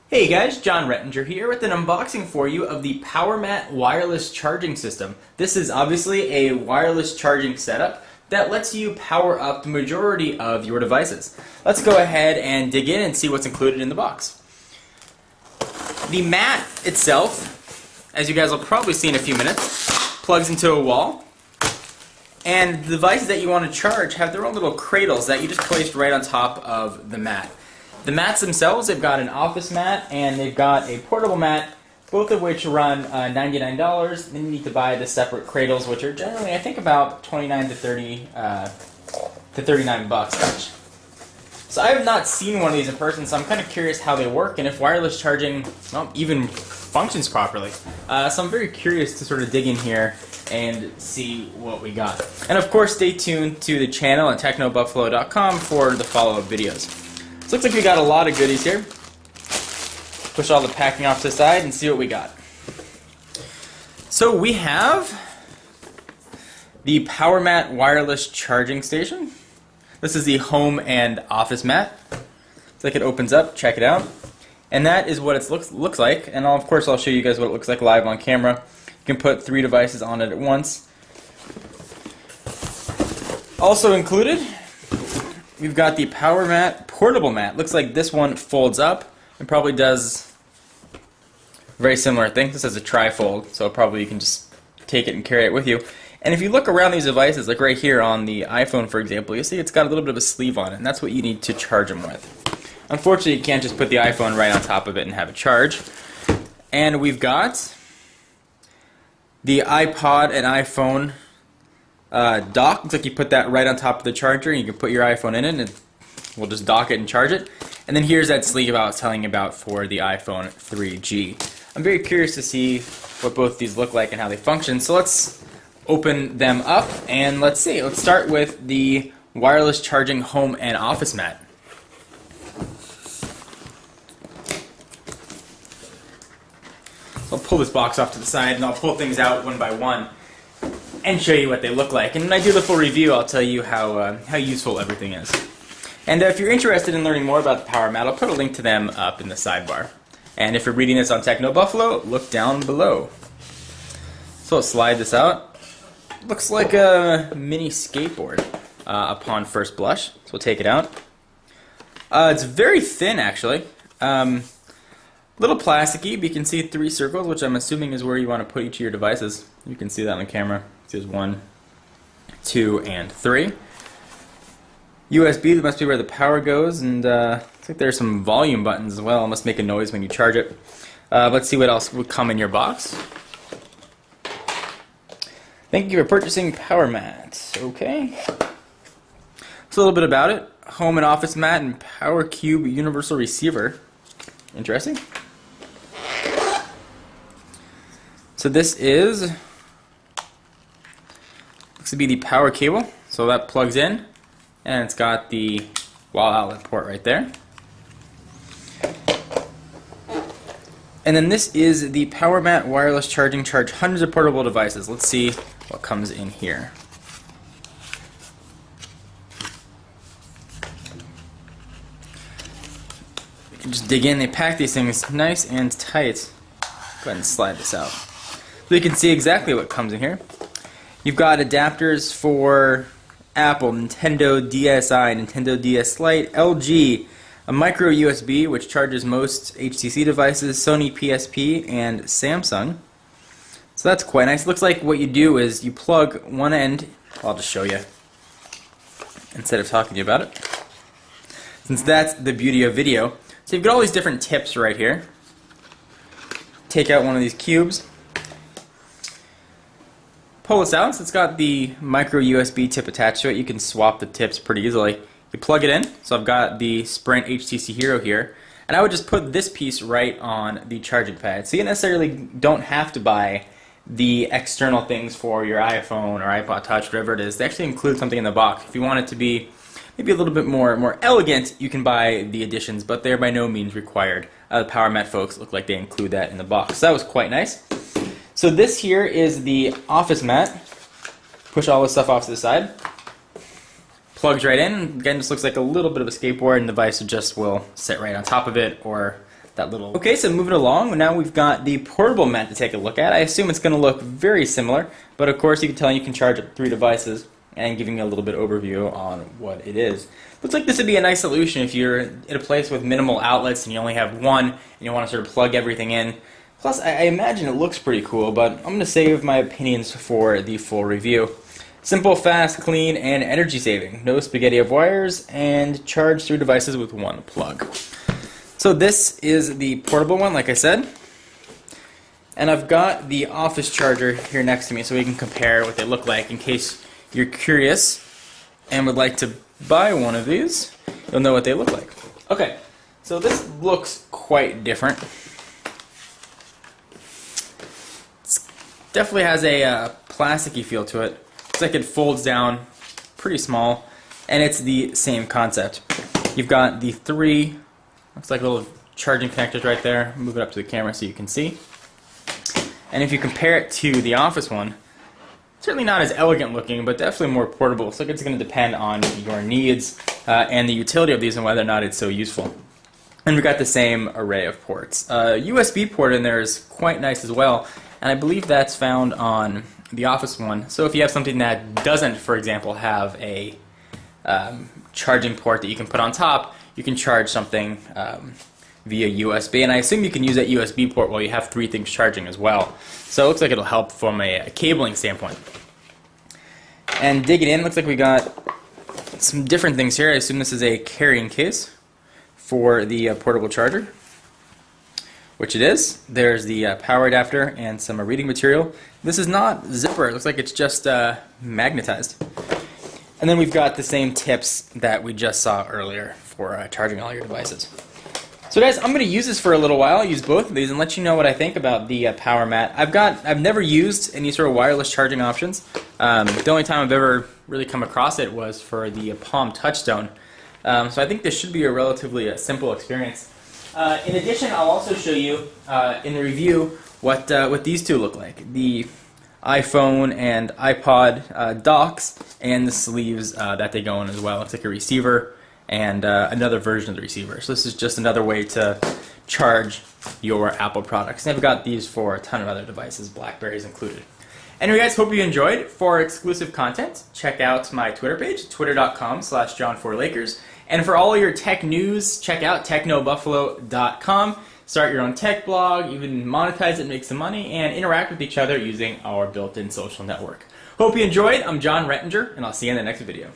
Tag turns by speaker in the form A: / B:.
A: Hey guys, John Rettinger here with an unboxing for you of the Powermat wireless charging system. This is obviously a wireless charging setup that lets you power up the majority of your devices. Let's go ahead and dig in and see what's included in the box. The mat itself, as you guys will probably see in a few minutes, plugs into a wall. And the devices that you want to charge have their own little cradles that you just placed right on top of the mat. The mats themselves, they've got an office mat and they've got a portable mat, both of which run $99. Then you need to buy the separate cradles, which are generally, I think, about 29 to 30 to 39 bucks each. So I have not seen one of these in person, so I'm kind of curious how they work and if wireless charging, well, even functions properly. So I'm very curious to sort of dig in here and see what we got. And of course, stay tuned to the channel at technobuffalo.com for the follow-up videos. So looks like we got a lot of goodies here. Push all the packing off to the side and see what we got. So we have the Powermat wireless charging station. This is the home and office mat. It's like it opens up, check it out. And that is what it looks like. And of course I'll show you guys what it looks like live on camera. You can put 3 devices on it at once. Also included, we've got the Powermat portable mat. Looks like this one folds up and probably does a very similar thing. This has a tri-fold, so probably you can just take it and carry it with you. And if you look around these devices, like right here on the iPhone, for example, you'll see it's got a little bit of a sleeve on it, and that's what you need to charge them with. Unfortunately, you can't just put the iPhone right on top of it and have it charge. And we've got the iPod and iPhone dock. Looks like you put that right on top of the charger, and you can put your iPhone in it, and we'll just dock it and charge it. And then here's that sleeve I was telling you about for the iPhone 3G. I'm very curious to see what both of these look like and how they function. So let's open them up and let's see. Let's start with the wireless charging home and office mat. So I'll pull this box off to the side and I'll pull things out one by one and show you what they look like. And when I do the full review, I'll tell you how useful everything is. And if you're interested in learning more about the Powermat, I'll put a link to them up in the sidebar. And if you're reading this on Techno Buffalo, look down below. So I'll slide this out. Looks like a mini skateboard upon first blush. So we'll take it out. It's very thin, actually. Little plasticky, but you can see 3 circles, which I'm assuming is where you want to put each of your devices. You can see that on the camera. There's 1, 2, and 3. USB, that must be where the power goes, and looks like there's some volume buttons as well. It must make a noise when you charge it. Let's see what else would come in your box. Thank you for purchasing Powermat. Okay. So a little bit about it. Home and office mat and Power Cube universal receiver. Interesting. So this is, looks to be the power cable. So that plugs in. And it's got the wall outlet port right there. And then this is the Powermat wireless charging, charge hundreds of portable devices. Let's see what comes in here. You can just dig in. They pack these things nice and tight. Go ahead and slide this out. So you can see exactly what comes in here. You've got adapters for Apple, Nintendo DSi, Nintendo DS Lite, LG, a micro USB which charges most HTC devices, Sony PSP, and Samsung. So that's quite nice. Looks like what you do is you plug one end, I'll just show you instead of talking to you about it, since that's the beauty of video. So you've got all these different tips right here. Take out one of these cubes. Pull this out, so it's got the micro USB tip attached to it. You can swap the tips pretty easily. You plug it in, so I've got the Sprint HTC Hero here, and I would just put this piece right on the charging pad. So you necessarily don't have to buy the external things for your iPhone or iPod Touch, whatever it is. They actually include something in the box. If you want it to be maybe a little bit more elegant, you can buy the additions, but they're by no means required. The Powermat folks look like they include that in the box. So that was quite nice. So this here is the office mat. Push all this stuff off to the side. Plugs right in. Again, just looks like a little bit of a skateboard, and the device just will sit right on top of it, or that little... Okay, so moving along, now we've got the portable mat to take a look at. I assume it's going to look very similar, but of course you can tell you can charge up 3 devices, and giving you a little bit of overview on what it is. Looks like this would be a nice solution if you're in a place with minimal outlets and you only have one and you want to sort of plug everything in. Plus, I imagine it looks pretty cool, but I'm going to save my opinions for the full review. Simple, fast, clean, and energy saving. No spaghetti of wires, and charge 3 devices with 1 plug. So this is the portable one, like I said. And I've got the office charger here next to me so we can compare what they look like in case you're curious and would like to buy one of these. You'll know what they look like. Okay, so this looks quite different. It definitely has a plasticky feel to it. Looks like it folds down pretty small, and it's the same concept. You've got the 3, looks like little charging connectors right there. Move it up to the camera so you can see. And if you compare it to the office one, certainly not as elegant looking, but definitely more portable. So it's going to depend on your needs and the utility of these and whether or not it's so useful. And we've got the same array of ports. USB port in there is quite nice as well, and I believe that's found on the office one. So if you have something that doesn't, for example, have a charging port that you can put on top, you can charge something via USB, and I assume you can use that USB port while you have 3 things charging as well. So it looks like it'll help from a cabling standpoint. And digging in, looks like we got some different things here. I assume this is a carrying case for the portable charger, which it is. There's the power adapter and some reading material. This is not zipper, it looks like it's just magnetized. And then we've got the same tips that we just saw earlier for charging all your devices. So guys, I'm going to use this for a little while. I'll use both of these and let you know what I think about the Powermat. I've never used any sort of wireless charging options. The only time I've ever really come across it was for the Palm Touchstone. So I think this should be a relatively simple experience. In addition, I'll also show you in the review what these two look like. The iPhone and iPod docks and the sleeves that they go in as well. It's like a receiver and another version of the receiver. So this is just another way to charge your Apple products. And I've got these for a ton of other devices, BlackBerries included. Anyway guys, hope you enjoyed. For exclusive content, check out my Twitter page, twitter.com/John4Lakers. And for all your tech news, check out technobuffalo.com. Start your own tech blog, even monetize it, make some money, and interact with each other using our built-in social network. Hope you enjoyed. I'm John Rettinger, and I'll see you in the next video.